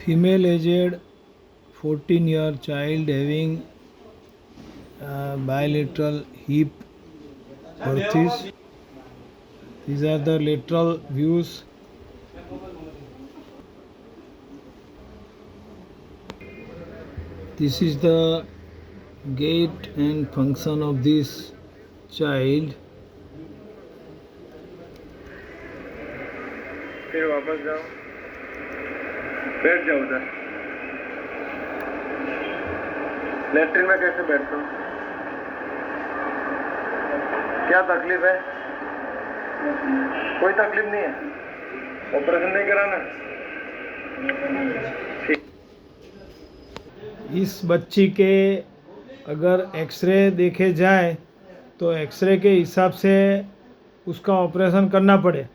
female aged 14-year child having bilateral hip bursitis. These are the lateral views. This is the gait and function of this child. फिर वापस जाओ, बैठ जाओ उधर। Latrine में कैसे बैठते हो? क्या तकलीफ है? कोई तकलीफ नहीं है? ऑपरेशन नहीं कराना? इस बच्ची के अगर एक्सरे देखे जाए तो एक्सरे के हिसाब से उसका ऑपरेशन करना पड़े,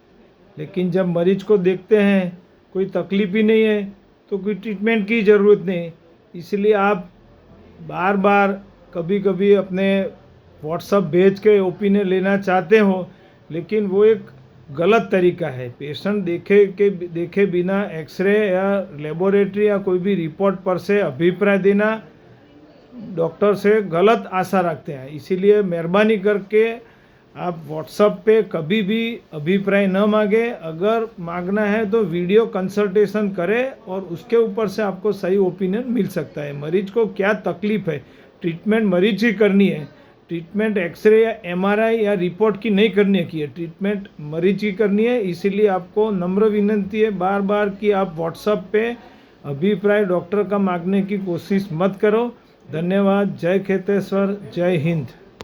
लेकिन जब मरीज को देखते हैं कोई तकलीफ ही नहीं है तो कोई ट्रीटमेंट की ज़रूरत नहीं। इसलिए आप बार बार कभी कभी अपने व्हाट्सएप भेज के ओपिनियन लेना चाहते हो, लेकिन वो एक गलत तरीका है। पेशेंट देखे बिना एक्सरे या लेबोरेटरी या कोई भी रिपोर्ट पर से अभिप्राय देना डॉक्टर से गलत आशा रखते हैं। इसीलिए मेहरबानी करके आप व्हाट्सएप पे कभी भी अभिप्राय न मांगे। अगर मांगना है तो वीडियो कंसल्टेशन करें और उसके ऊपर से आपको सही ओपिनियन मिल सकता है। मरीज को क्या तकलीफ है, ट्रीटमेंट मरीज ही करनी है। ट्रीटमेंट एक्सरे या एमआरआई या रिपोर्ट की नहीं करने की है, ट्रीटमेंट मरीज की करनी है। इसीलिए आपको नम्र विनंती है बार बार कि आप व्हाट्सएप पे अभिप्राय डॉक्टर का मांगने की कोशिश मत करो। धन्यवाद। जय खेतेश्वर, जय हिंद।